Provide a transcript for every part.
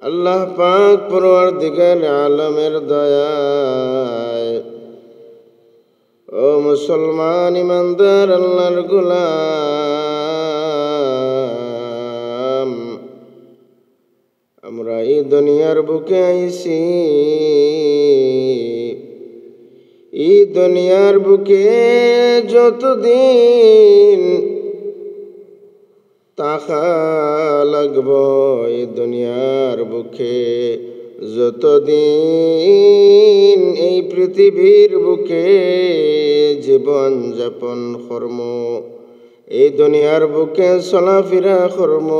আল্লাহ পাক পরওয়ারদিগার আলমের দয়ায় ও মুসলমান ইমানদার আল্লাহর গোলাম, আমরা এই দুনিয়ার বুকে আইছি। এই দুনিয়ার বুকে যতদিন তাকা লাগবো, এই দুনিয়ার বুকে যতদিন এই পৃথিবীর বুকে জীবন যাপন কর্ম, এই দুনিয়ার বুকে চলাফেরা কর্ম,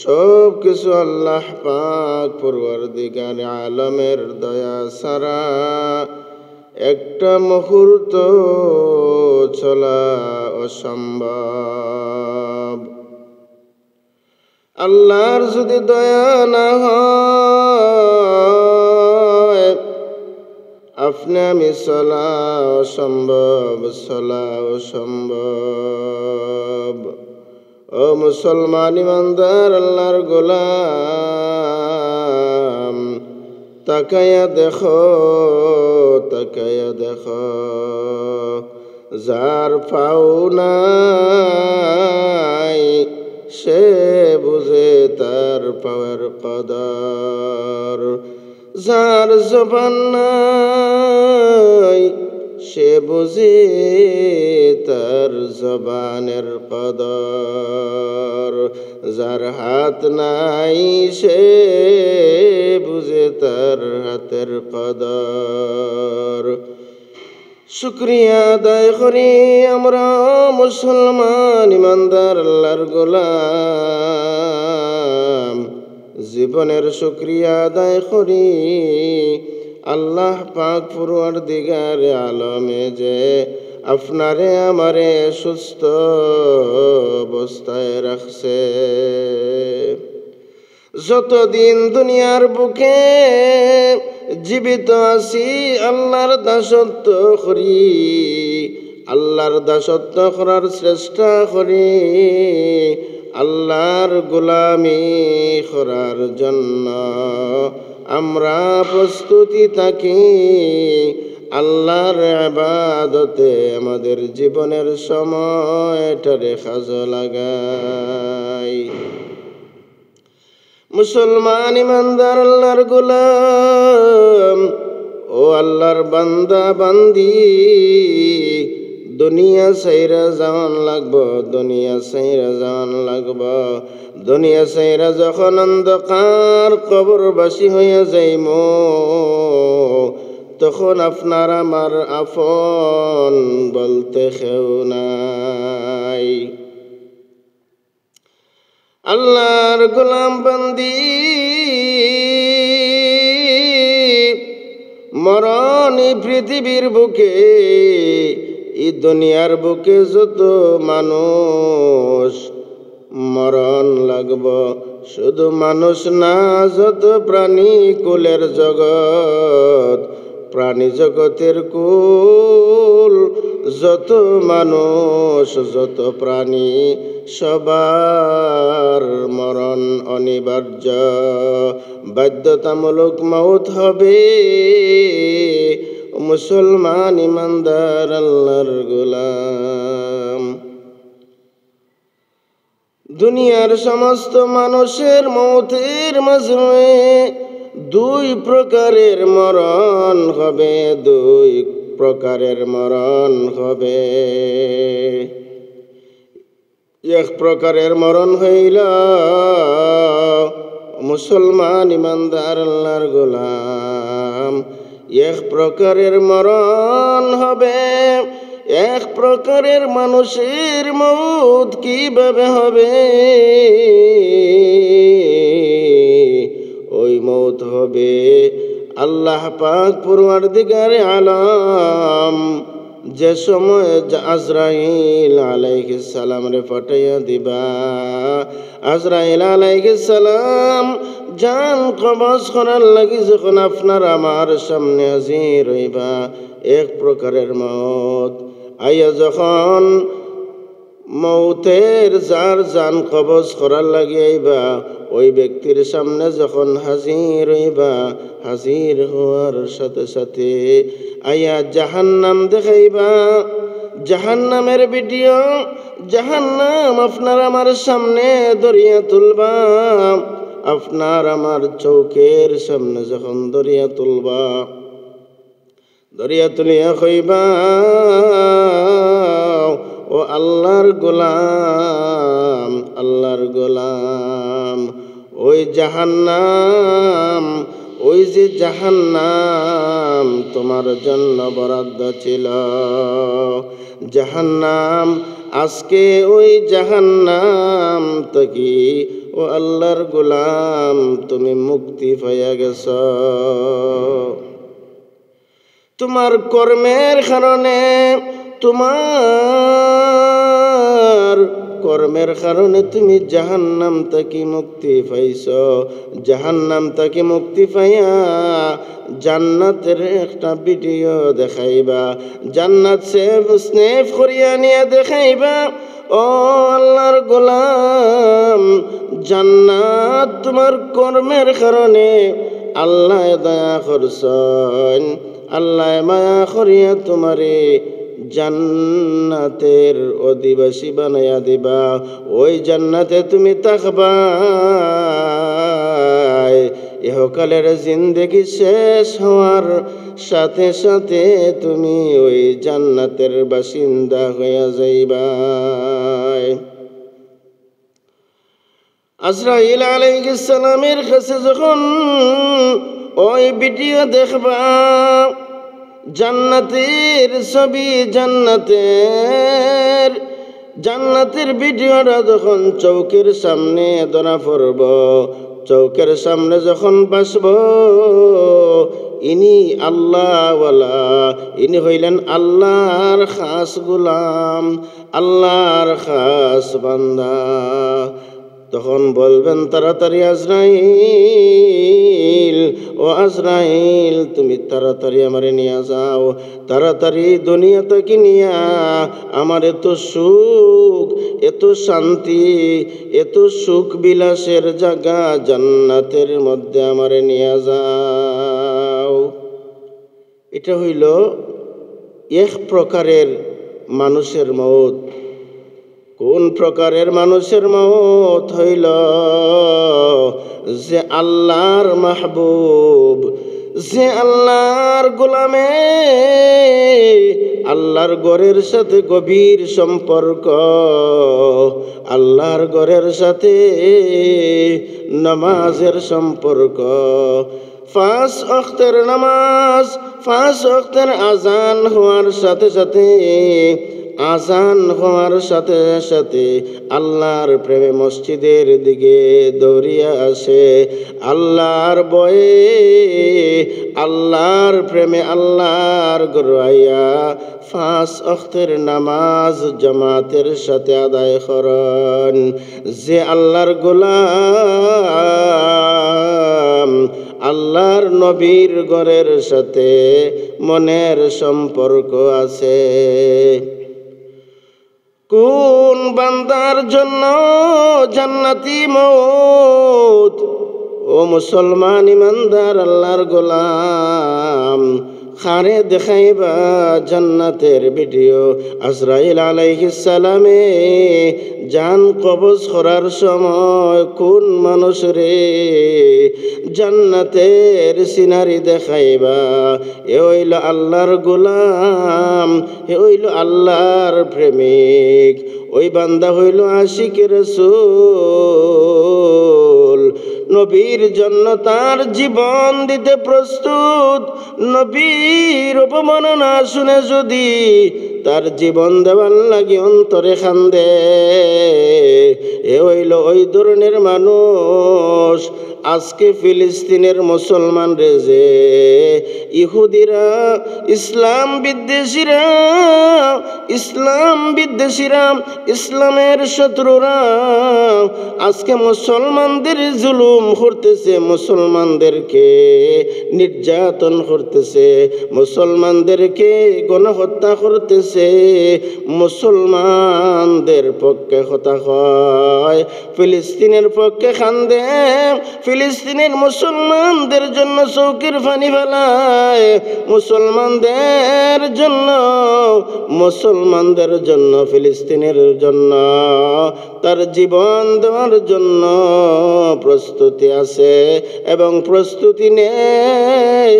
সব কিছু আল্লাহ পাক পরওয়ারদিগার আলমের দয়া ছাড়া একটা মুহূর্ত চলা অসম্ভব। আল্লাহর যদি দয়া না হয়, আপনি আমি চলা অসম্ভব, চলা অসম্ভব। ও মুসলমান ইমানদার আল্লাহর গোলাম, তাকায়া দেখো, তাকায়া দেখো, যার পাও নাই সে বুঝে তার পাওয়ার কদর, যার জবান নাই সে বুঝে তার জবানের কদর, যার হাত নাই সে বুঝে তার হাতের কদর। শুকরিয়া আদায় করি আমরা মুসলমান ইমানদার আল্লাহর গোলাম, জীবনের শুকরিয়া আদায় করি আল্লাহ পাক পরওয়ারদিগার আলমে যে আপনারে আমারে সুস্থ অবস্থায় রাখছে। যতদিন দুনিয়ার বুকে জীবিত আছি আল্লাহর দাসত্ব করি, আল্লাহর দাসত্ব করার চেষ্টা করি, আল্লাহর গোলামি করার জন্য আমরা প্রস্তুতি থাকি। আল্লাহর ইবাদতে আমাদের জীবনের সময়টারে কাজে লাগাই। মুসলমান ইমানদার আল্লাহর গোলাম, ও আল্লাহর বান্দা বান্দি, দুনিয়া সাইরা যাওয়ান লাগবো, দুনিয়া সাইরা যাওয়ান লাগবো। দুনিয়া সাইরা যখন অন্ধকার কবরবাসী হইয়া যাইম, তখন আপনার আমার আপন বলতে কেউ নাই। আল্লাহর গোলাম বান্দি, মরণ এই পৃথিবীর বুকে, এই দুনিয়ার বুকে যত মানুষ মরণ লাগব, শুধু মানুষ না, যত প্রাণী কুলের জগৎ, প্রাণী জগতের কুল, যত মানুষ যত প্রাণী সবার মরণ অনিবার্য, বাধ্যতামূলক মৌত হবে। মুসলমান ইমানদার আল্লাহর গোলাম, দুনিয়ার সমস্ত মানুষের মৌতের মাঝে দুই প্রকারের মরণ হবে, দুই প্রকারের মরণ হবে। এক প্রকারের মরণ হইল মুসলমান ইমানদার আল্লাহর গোলাম, এক প্রকারের মরণ হবে, এক প্রকারের মানুষের মৌত কিভাবে হবে? ওই মৌত হবে আল্লাহ পাক পরওয়ারদিগার আলম যে সময় আজরাইল আলাইহিস সালাম রে পাঠাইয়া দিবা, আজরাইল আলাইহিস সালাম জান কবজ করার লাগি যখন আপনার আমার সামনে হাজির হইবা, এক প্রকারের মৌত আইয়া যখন মৌতের যার জান কবজ করার লাগি আইবা, ওই ব্যক্তির সামনে যখন হাজির হইবা, হাজির হওয়ার সাথে সাথে আয়া জাহান্নাম দেখাইবা। জাহান্নামের ভিডিও, জাহান্নাম আপনার আমার সামনে দরিয়া তুলবা। আপনার আমার চৌকের সামনে যখন দরিয়া তুলবা, দরিয়া তুলিয়া কইবা, ও আল্লাহর গোলাম, আল্লাহর গোলাম, ওই জাহান্নাম, ওই যে জাহান্নাম তোমার জন্য বরাদ্দ ছিল, জাহান্নাম আজকে ওই জাহান্নাম থেকে ও আল্লাহর গোলাম তুমি মুক্তি পাইয়া গেছ। তোমার কর্মের কারণে, তোমার কর্মের কারণে তুমি জাহান্নাম থেকে মুক্তি পাইছ। জাহান্নাম থেকে মুক্তি পাইয়া জান্নাতের একটা ভিডিও দেখাইবা, জান্নাত স্নেফ করিয়া নিয়ে দেখাইবা। ও আল্লাহর গোলাম, জান্নাত তোমার কর্মের কারণে আল্লাহ দয়া করছেন, আল্লাহ মায়া করিয়া তোমারে জান্নাতের অধিবাসী বানাইয়া দিবা। ওই জান্নাতে তুমি থাকবা, ইহকালের জিন্দেগি শেষ হওয়ার সাথে সাথে তুমি ওই জান্নাতের বাসিন্দা হইয়া যাইবা। আজরাইল আলাইহিস সালামের কাছে যখন ওই ভিডিও দেখবা, জান্নাতের ছবি, জান্নাতের ভিডিওটা যখন চৌকের সামনে ধরা পড়ব, চৌকের সামনে যখন বাসব, ইনি আল্লাহওয়ালা, ইনি হইলেন আল্লাহর খাস গোলাম, আল্লাহর খাস বান্দা। তখন বলবেন তাড়াতাড়ি আজরাইল, ও আজরাইল তুমি তাড়াতাড়ি আমারে নিয়ে যাও, তাড়াতাড়ি দুনিয়া থেকে নিয়া আমার এত সুখ, এত শান্তি, এত সুখ বিলাসের জায়গা জান্নাতের মধ্যে আমারে নিয়ে যাও। এটা হইল এক প্রকারের মানুষের মওত। কোন প্রকারের মানুষের মওত হইল? যে আল্লাহর মাহবুব, যে আল্লাহর গোলামে, আল্লাহর ঘরের সাথে গভীর সম্পর্ক, আল্লাহর ঘরের সাথে নামাজের সম্পর্ক। 5 ওয়াক্তের নামাজ, 5 ওয়াক্তের আজান হওয়ার সাথে সাথে, আজান হওয়ার সাথে সাথে আল্লাহর প্রেমে মসজিদের দিকে দৌড়িয়া আসে, আল্লাহর ভয়ে, আল্লাহর প্রেমে আল্লাহর ঘরাইয়া 5 ওয়াক্তের নামাজ জামাতের সাথে আদায় করেন। যে আল্লাহর গোলাম, আল্লাহর নবীর ঘরের সাথে মনের সম্পর্ক আছে। কোন বান্দার জন্য জান্নাতি মওত? ও মুসলমান ইমানদার আল্লাহর গোলাম, খারে দেখাইবা জান্নাতের ভিডিও। আজরাইল আলাইহিস সালামে জান কবজ করার সময় কোন মানুষরে জান্নাতের সিনারি দেখাইবা? এ হইল আল্লাহর গোলাম, এ হইল আল্লাহর প্রেমিক, ওই বান্দা হইল আশিক রাসূল। নবীর জন্য তার জীবন দিতে প্রস্তুত। নবীর অপমাননা শুনে যদি তার জীবন দেওয়ার লাগি অন্তরে খান্দে, এ হইল ওই ধরনের মানুষ দোষ। আজকে ফিলিস্তিনের মুসলমান রে যে ইহুদিরা, ইসলাম বিদ্বেষীরা, ইসলামের শত্রুরা আজকে মুসলমানদের জুলুম করতেছে, মুসলমানদেরকে নির্যাতন করতেছে, মুসলমানদেরকে গণহত্যা করতেছে। মুসলমানদের পক্ষে কথা হয়, ফিলিস্তিনের পক্ষে খান্দে, ফিলিস্তিনের মুসলমানদের জন্য চৌকির পানি ফেলায়, মুসলমানদের জন্য ফিলিস্তিনের জন্য তার জীবন দেওয়ার জন্য প্রস্তুতি আছে এবং প্রস্তুতি নেই।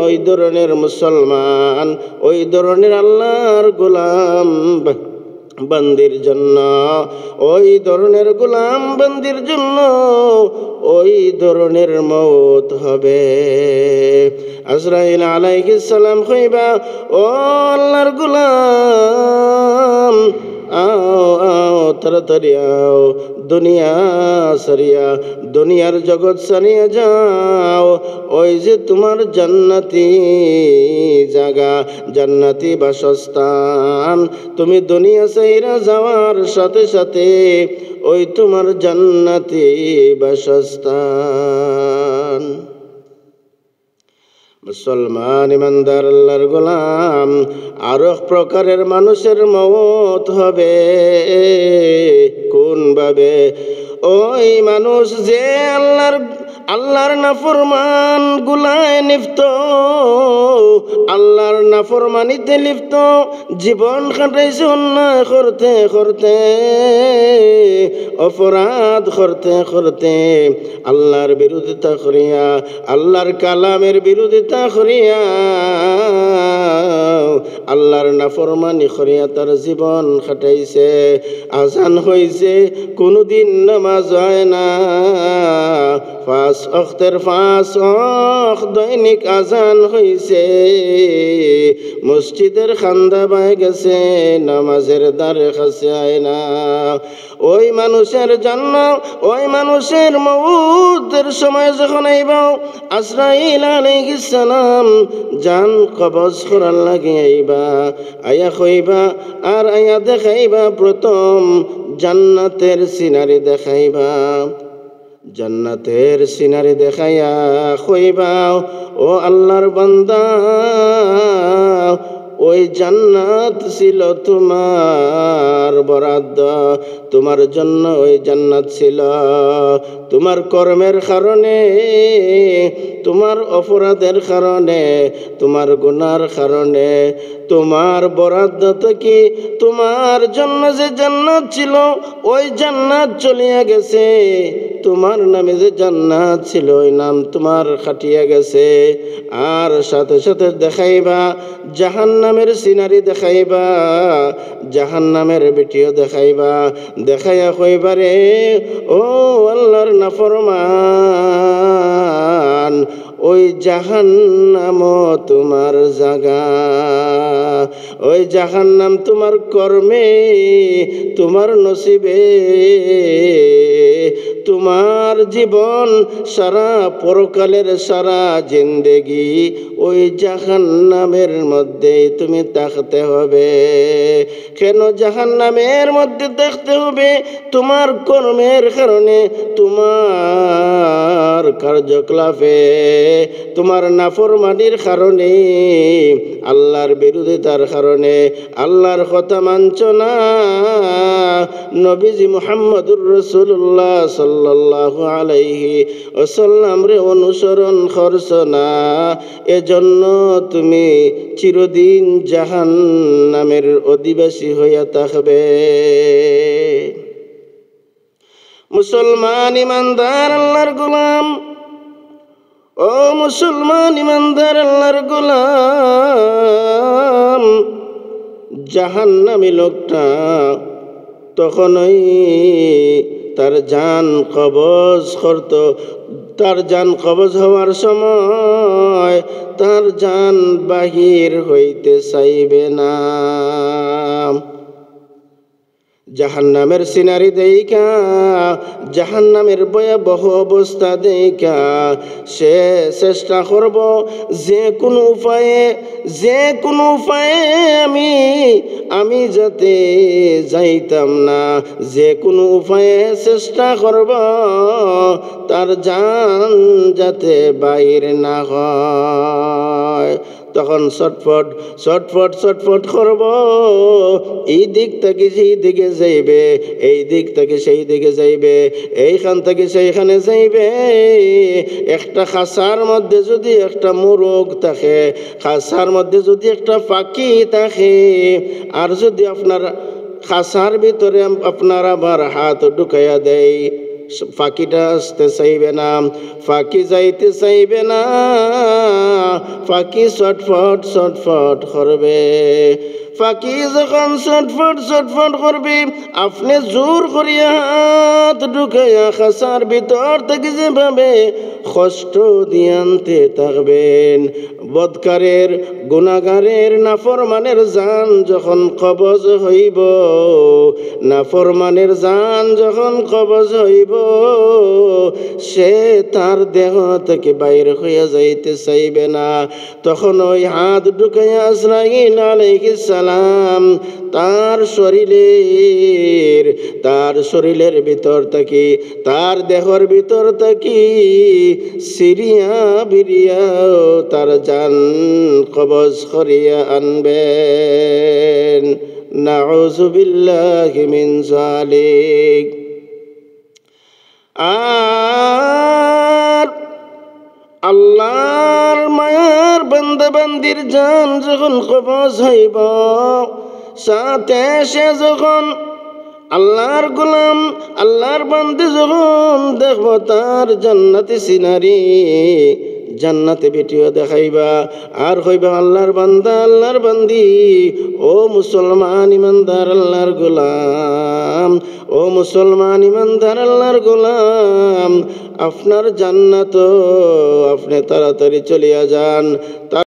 ওই ধরনের মুসলমান, ওই ধরনের আল্লাহর গোলাম বান্দির জন্য, ওই ধরনের গোলাম বান্দির জন্য ওই ধরনের মওত হবে। আজরাইল আলাইহিস সালাম কইবা, ও আল্লাহর গোলাম, আও তাড়াতাড়ি আও, দুনিয়া সারিয়া, দুনিয়ার জগৎ সারিয়া যাও। ওই যে তোমার জান্নাতি জায়গা, জান্নাতি বাসস্থান, তুমি দুনিয়া সাইরা যাওয়ার সাথে সাথে ওই তোমার জান্নাতি বাসস্থান। মুসলমান ইমানদার আল্লাহর গোলাম, আরো প্রকারের মানুষের মওত হবে। কোন ভাবে? ওই মানুষ যে আল্লাহর নাফরমান গুলায় লিপ্ত, আল্লাহর নাফরমানিতে লিপ্ত, জীবন কাটাইছে অন্যায় করতে করতে, অপরাধ করতে করতে, আল্লাহর বিরোধিতা করিয়া, আল্লাহর কালামের বিরোধিতা করিয়া, আল্লাহর নাফরমানি করিয়া তার জীবন কাটাইছে। আজান হইছে, কোনদিন নামাজ হয় না, 5 ওয়াক্তের 5 ওয়াক্ত দৈনিক আজান হইছে, মসজিদের খান্দা বাই গেছে, নামাজের দ্বারে কাছে আয় না। ওই মানুষের জন্য, ওই মানুষের মউতের সময় যখন আইবা, আজরাইল আলাইহিস সালাম জান কবজ করার লাগি আইবা, আয়া কইবা আর আয়া দেখাইবা, প্রথম জান্নাতের সিনারি দেখাইবা, জান্নাতের সিনারি দেখাইয়া কইবা, ও আল্লাহর বান্দা, ওই জান্নাত ছিল তোমার বরাদ্দ, তোমার জন্য ওই জান্নাত ছিল। তোমার কর্মের কারণে, তোমার অপরাধের কারণে, তোমার গুনার কারণে, তোমার বরাদ্দ থেকে তোমার জন্য যে জান্নাত ছিল, ওই জান্নাত চলিয়া গেছে। তোমার নামে যে জান্নাত ছিল, ওই নাম তোমার কাটিয়া গেছে। আর সাথে সাথে দেখাইবা জাহান্নামের সিনারি দেখাইবা, জাহান্নামের ভিডিও দেখাইবা, দেখাইয়া কইবা, রে ও আল্লাহর নাফরমান, ওই জাহান্নাম তোমার জায়গা, ওই জাহান্নাম তোমার কর্মে, তোমার নসিবে, তোমার জীবন সারা পরকালের সারা জিন্দেগি ওই জাহান্নামের মধ্যে তুমি থাকতে হবে। কেন জাহান্নামের মধ্যে থাকতে হবে? তোমার কর্মের কারণে, তোমার কার্যকলাপে, তোমার নাফরমানির কারণে, আল্লাহর বিরোধিতার কারণে, আল্লাহর কথা মানছ না, নবীজি মুহাম্মদুর রাসূলুল্লাহ সাল্লাল্লাহু আলাইহি ওয়াসাল্লাম রে অনুসরণ করছ না, এজন্য তুমি চিরদিন জাহান্নামের অধিবাসী হইয়া থাকবে। মুসলমান ইমানদার আল্লাহর গোলাম, ও মুসলমান ইমানদার আল্লাহর গোলাম, জাহান্নামী লোকটা তখনই তার জান কবজ করত, তার জান কবজ হওয়ার সময় তার জান বাহির হইতে চাইবে না। জাহান্নামের সিনারি দেইখা, জাহান্নামের ভয়াবহ অবস্থা দেইখা সে চেষ্টা করব যে কোনো উপায়ে আমি যাতে যাইতাম না, যে কোনো উপায়ে চেষ্টা করব তার জান যাতে বাইর না হয়। তখন ছটফট করব, এই দিক থেকে সেই দিকে যাইবে, এই দিক থেকে সেই দিকে যাইবে, এইখান থেকে সেইখানে যাইবে। একটা খাঁচার মধ্যে যদি একটা মোরগ থাকে, খাঁচার মধ্যে যদি একটা পাখি থাকে, আর যদি আপনার খাঁচার ভিতরে আপনার আবার হাত ঢুকাইয়া দেয়, পাখিটা আসতে চাইবে না, পাখি যাইতে চাইবে না, পাখি ছটফট করবে। পাখি যখন ছটফট করবে, আপনি জোর করিয়া হাত ঢুকাইয়া খাঁচার ভিতর থেকে যেভাবে কষ্ট দিয়ে আনতে থাকবেন, বদকারের গুনাহগারের নাফরমানের জান যখন কবজ হইব, নাফরমানের জান যখন কবজ হইব, সে তার দেহ থেকে বাইরে হইয়া যাইতে চাইবে না। তখন ওই হাত ঢুকাইয়া আজরাইল আলাইহিস সালাম তার শরীরের ভিতর থেকে, তার দেহর ভিতর থেকে সিরিয়া বিরিয়া তার জান কবজ করিয়া আনবেন। নাউযু বিল্লাহি মিন যালিক। আর আল্লাহর মায়ার বান্দা বান্দির জান যখন কবজ হইব, সাথে সে যখন আল্লাহর গোলাম, আল্লাহর বান্দী যখন দেখব তার জান্নাতি সিনারি, জান্নাতে ভিডিও দেখাইবা, আর কইবা আল্লাহর বান্দা, আল্লাহর বান্দি, ও মুসলমান ইমানদার আল্লাহর গোলাম, ও মুসলমান ইমানদার আল্লাহর গোলাম, আপনার জান্নাত আপনি তাড়াতাড়ি চলিয়া যান।